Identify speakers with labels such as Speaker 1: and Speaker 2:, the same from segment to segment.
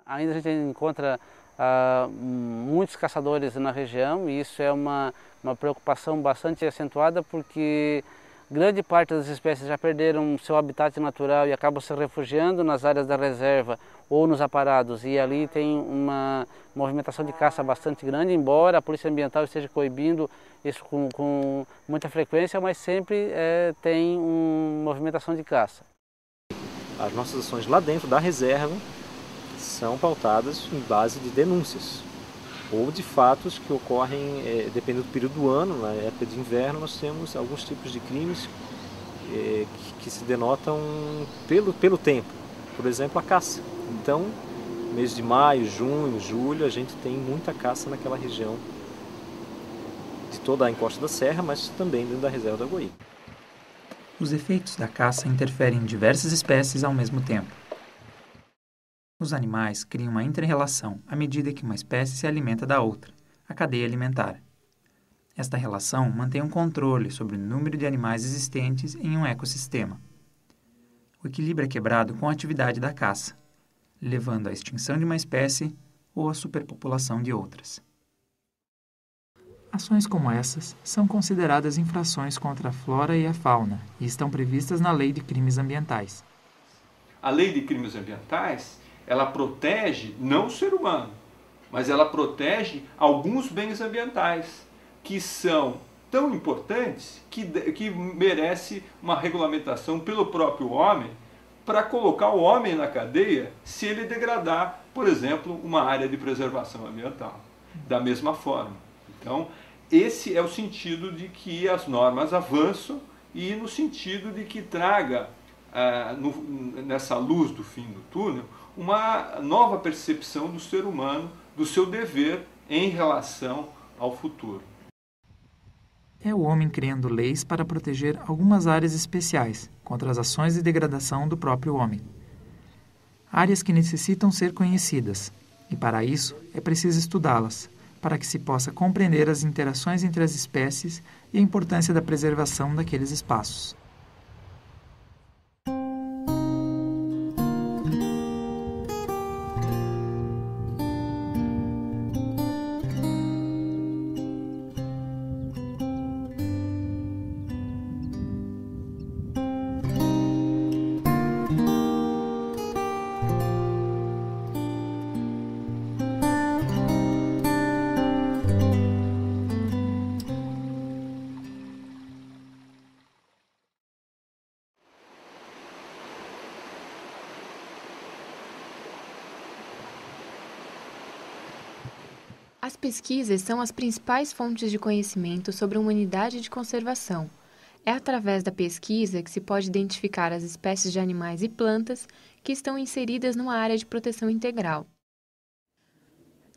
Speaker 1: Ainda a gente encontra muitos caçadores na região e isso é uma preocupação bastante acentuada porque grande parte das espécies já perderam seu habitat natural e acabam se refugiando nas áreas da reserva ou nos aparados, e ali tem uma movimentação de caça bastante grande, embora a Polícia Ambiental esteja coibindo isso com muita frequência, mas sempre tem uma movimentação de caça.
Speaker 2: As nossas ações lá dentro da reserva são pautadas em base de denúncias ou de fatos que ocorrem, dependendo do período do ano. Na época de inverno nós temos alguns tipos de crimes que se denotam pelo tempo, por exemplo a caça. Então, mês de maio, junho, julho, a gente tem muita caça naquela região de toda a encosta da serra, mas também dentro da reserva do Aguaí.
Speaker 3: Os efeitos da caça interferem em diversas espécies ao mesmo tempo. Os animais criam uma inter-relação à medida que uma espécie se alimenta da outra, a cadeia alimentar. Esta relação mantém um controle sobre o número de animais existentes em um ecossistema. O equilíbrio é quebrado com a atividade da caça, levando à extinção de uma espécie ou à superpopulação de outras. Ações como essas são consideradas infrações contra a flora e a fauna e estão previstas na Lei de Crimes Ambientais.
Speaker 4: A Lei de Crimes Ambientais, ela protege não o ser humano, mas ela protege alguns bens ambientais que são tão importantes que merece uma regulamentação pelo próprio homem para colocar o homem na cadeia se ele degradar, por exemplo, uma área de preservação ambiental. Da mesma forma. Então, esse é o sentido de que as normas avançam e no sentido de que traga, nessa luz do fim do túnel, uma nova percepção do ser humano, do seu dever em relação ao futuro.
Speaker 3: É o homem criando leis para proteger algumas áreas especiais contra as ações de degradação do próprio homem. Áreas que necessitam ser conhecidas, e para isso é preciso estudá-las, para que se possa compreender as interações entre as espécies e a importância da preservação daqueles espaços.
Speaker 5: As pesquisas são as principais fontes de conhecimento sobre uma unidade de conservação. É através da pesquisa que se pode identificar as espécies de animais e plantas que estão inseridas numa área de proteção integral.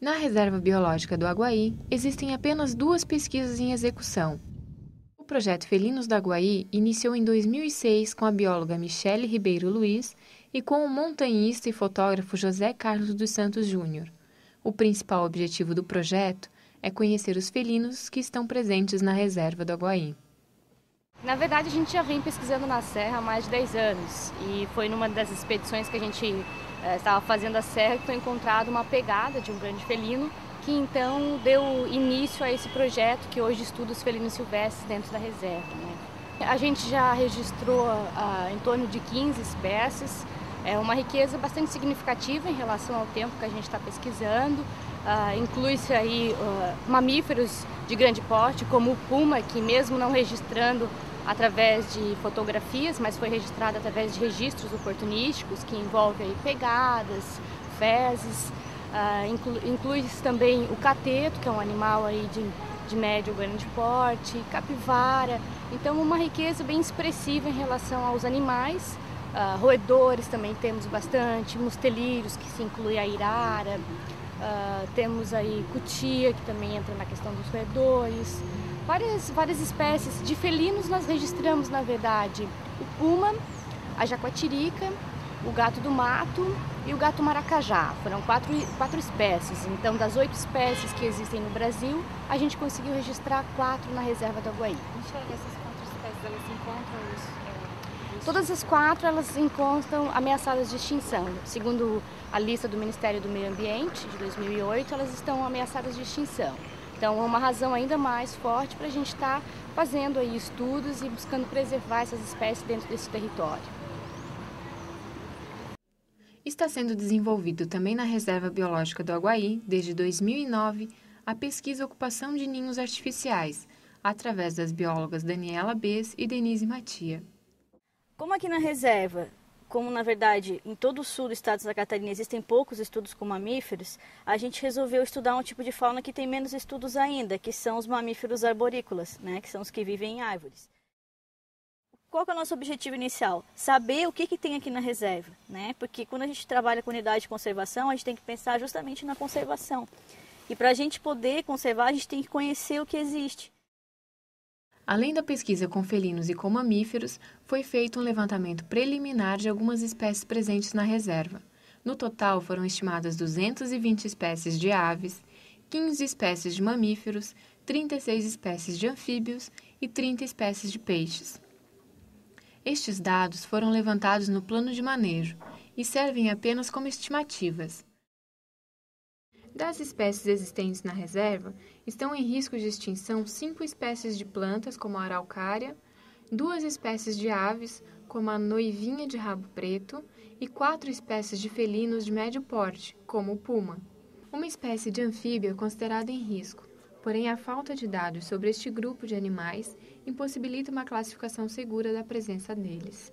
Speaker 5: Na Reserva Biológica do Aguaí, existem apenas 2 pesquisas em execução. O projeto Felinos do Aguaí iniciou em 2006 com a bióloga Michele Ribeiro Luiz e com o montanhista e fotógrafo José Carlos dos Santos Júnior. O principal objetivo do projeto é conhecer os felinos que estão presentes na Reserva do Aguaí.
Speaker 6: Na verdade, a gente já vem pesquisando na Serra há mais de 10 anos e foi numa das expedições que a gente estava fazendo a Serra que foi encontrada uma pegada de um grande felino que então deu início a esse projeto que hoje estuda os felinos silvestres dentro da reserva, né? A gente já registrou em torno de 15 espécies. É uma riqueza bastante significativa em relação ao tempo que a gente está pesquisando. Inclui-se aí mamíferos de grande porte, como o puma, que mesmo não registrando através de fotografias, mas foi registrado através de registros oportunísticos, que envolvem aí pegadas, fezes. Inclui-se também o cateto, que é um animal aí de médio ou grande porte, capivara. Então, uma riqueza bem expressiva em relação aos animais. Roedores também temos bastante, mustelídeos, que se inclui a irara, temos aí cutia, que também entra na questão dos roedores. Várias espécies de felinos nós registramos, na verdade, o puma, a jaguatirica, o gato do mato e o gato maracajá. Foram quatro espécies. Então, das 8 espécies que existem no Brasil, a gente conseguiu registrar 4 na Reserva do Aguaí.
Speaker 7: Michele, essas 4 espécies, elas se encontram
Speaker 6: Todas as 4 elas encontram ameaçadas de extinção. Segundo a lista do Ministério do Meio Ambiente de 2008, elas estão ameaçadas de extinção. Então é uma razão ainda mais forte para a gente estar fazendo aí estudos e buscando preservar essas espécies dentro desse território.
Speaker 5: Está sendo desenvolvido também na Reserva Biológica do Aguaí, desde 2009, a pesquisa Ocupação de Ninhos Artificiais, através das biólogas Daniela Bes e Denise Matia.
Speaker 7: Como aqui na reserva, como na verdade em todo o sul do estado de Santa Catarina existem poucos estudos com mamíferos, a gente resolveu estudar um tipo de fauna que tem menos estudos ainda, que são os mamíferos arborícolas, né, que são os que vivem em árvores. Qual que é o nosso objetivo inicial? Saber o que tem aqui na reserva, né? Porque quando a gente trabalha com unidade de conservação, a gente tem que pensar justamente na conservação. E para a gente poder conservar, a gente tem que conhecer o que existe.
Speaker 5: Além da pesquisa com felinos e com mamíferos, foi feito um levantamento preliminar de algumas espécies presentes na reserva. No total, foram estimadas 220 espécies de aves, 15 espécies de mamíferos, 36 espécies de anfíbios e 30 espécies de peixes. Estes dados foram levantados no plano de manejo e servem apenas como estimativas. Das espécies existentes na reserva, estão em risco de extinção 5 espécies de plantas, como a araucária, 2 espécies de aves, como a noivinha de rabo preto, e 4 espécies de felinos de médio porte, como o puma. Uma espécie de anfíbio é considerada em risco, porém a falta de dados sobre este grupo de animais impossibilita uma classificação segura da presença deles.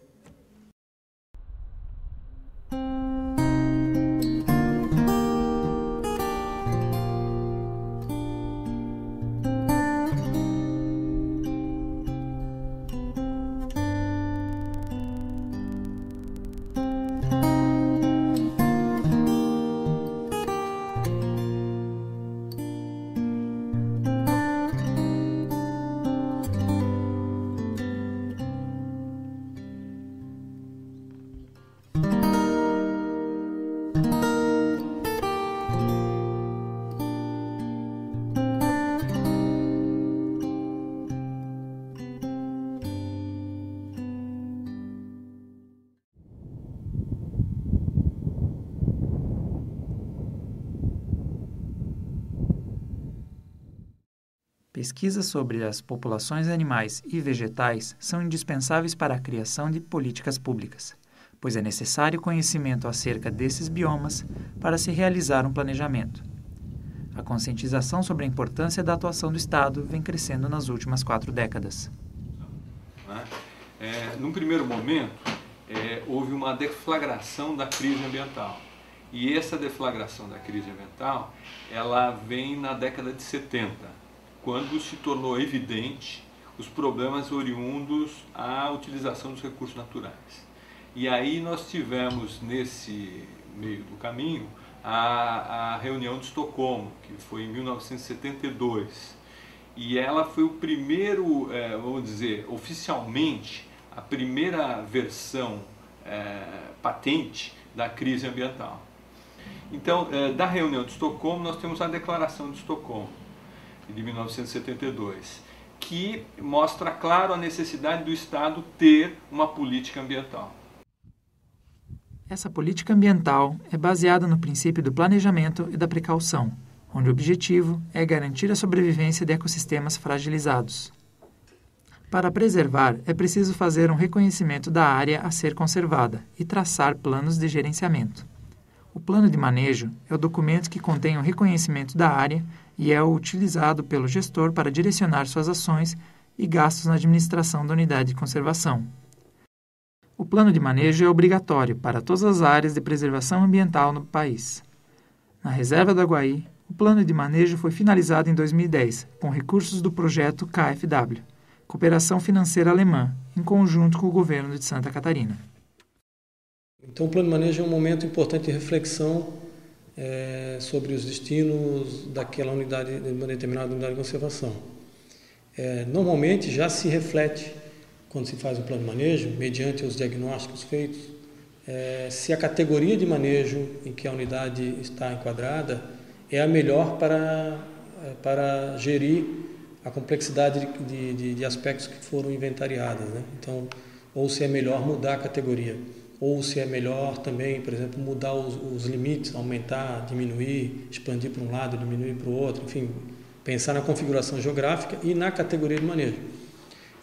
Speaker 3: Pesquisas sobre as populações animais e vegetais são indispensáveis para a criação de políticas públicas, pois é necessário conhecimento acerca desses biomas para se realizar um planejamento. A conscientização sobre a importância da atuação do Estado vem crescendo nas últimas 4 décadas.
Speaker 4: Num primeiro momento, houve uma deflagração da crise ambiental. E essa deflagração da crise ambiental, ela vem na década de 70, quando se tornou evidente os problemas oriundos à utilização dos recursos naturais. E aí nós tivemos, nesse meio do caminho, a reunião de Estocolmo, que foi em 1972. E ela foi o primeiro, vamos dizer, oficialmente, a primeira versão patente da crise ambiental. Então, da reunião de Estocolmo, nós temos a Declaração de Estocolmo, de 1972, que mostra claro a necessidade do Estado ter uma política ambiental.
Speaker 3: Essa política ambiental é baseada no princípio do planejamento e da precaução, onde o objetivo é garantir a sobrevivência de ecossistemas fragilizados. Para preservar, é preciso fazer um reconhecimento da área a ser conservada e traçar planos de gerenciamento. O plano de manejo é o documento que contém o reconhecimento da área e é utilizado pelo gestor para direcionar suas ações e gastos na administração da unidade de conservação. O plano de manejo é obrigatório para todas as áreas de preservação ambiental no país. Na Reserva do Aguaí, o plano de manejo foi finalizado em 2010, com recursos do projeto KfW, Cooperação Financeira Alemã, em conjunto com o governo de Santa Catarina.
Speaker 8: Então, o plano de manejo é um momento importante de reflexão sobre os destinos daquela unidade, de uma determinada unidade de conservação. Normalmente já se reflete, quando se faz o plano de manejo, mediante os diagnósticos feitos, se a categoria de manejo em que a unidade está enquadrada é a melhor para gerir a complexidade de aspectos que foram inventariados, né? Então, ou se é melhor mudar a categoria, ou se é melhor também, por exemplo, mudar os limites, aumentar, diminuir, expandir para um lado, diminuir para o outro, enfim, pensar na configuração geográfica e na categoria de manejo.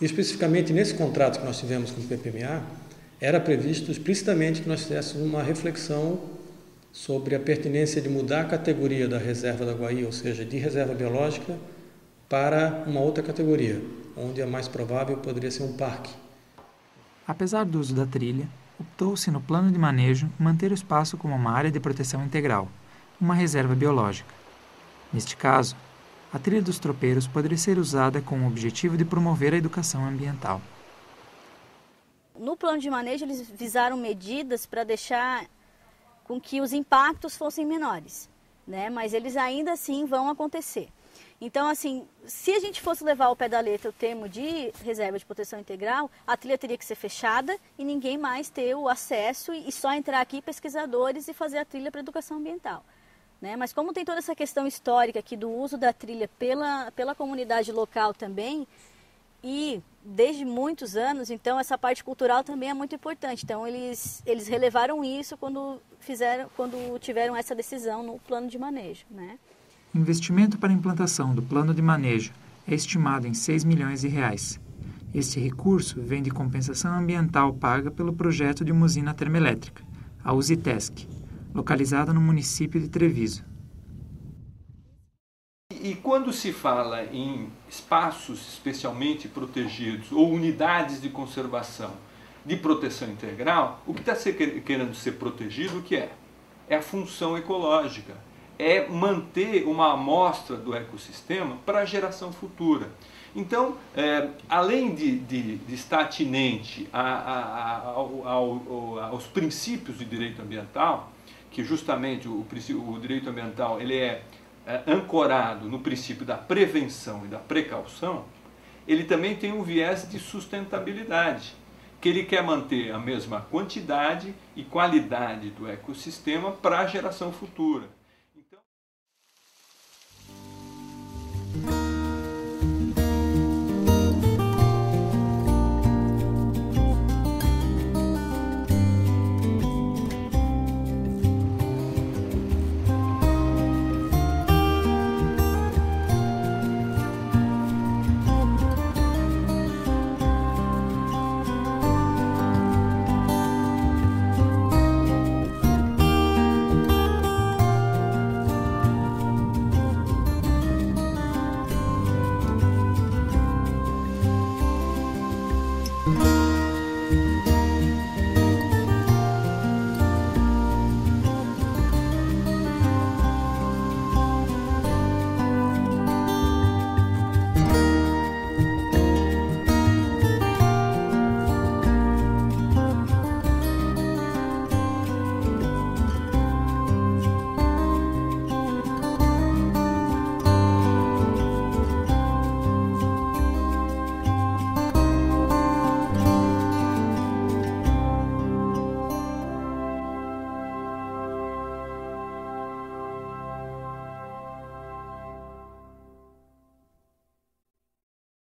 Speaker 8: E especificamente nesse contrato que nós tivemos com o PPMA, era previsto explicitamente que nós fizéssemos uma reflexão sobre a pertinência de mudar a categoria da reserva da Guaí, ou seja, de reserva biológica, para uma outra categoria, onde a mais provável poderia ser um parque.
Speaker 3: Apesar do uso da trilha, optou-se no plano de manejo manter o espaço como uma área de proteção integral, uma reserva biológica. Neste caso, a trilha dos tropeiros poderia ser usada com o objetivo de promover a educação ambiental.
Speaker 7: No plano de manejo, eles visaram medidas para deixar com que os impactos fossem menores, né? Mas eles ainda assim vão acontecer. Então, assim, se a gente fosse levar ao pé da letra o termo de reserva de proteção integral, a trilha teria que ser fechada e ninguém mais ter o acesso e só entrar aqui pesquisadores e fazer a trilha para educação ambiental, né? Mas como tem toda essa questão histórica aqui do uso da trilha pela comunidade local também, e desde muitos anos, então essa parte cultural também é muito importante. Então eles relevaram isso quando tiveram essa decisão no plano de manejo, né?
Speaker 3: O investimento para a implantação do plano de manejo é estimado em R$ 6 milhões. Este recurso vem de compensação ambiental paga pelo projeto de uma usina termoelétrica, a Usitesc, localizada no município de Treviso.
Speaker 4: E quando se fala em espaços especialmente protegidos ou unidades de conservação de proteção integral, o que está querendo ser protegido, o que é? É a função ecológica, é manter uma amostra do ecossistema para a geração futura. Então, além de estar atinente aos princípios de direito ambiental, que justamente o direito ambiental ele é ancorado no princípio da prevenção e da precaução, ele também tem um viés de sustentabilidade, que ele quer manter a mesma quantidade e qualidade do ecossistema para a geração futura.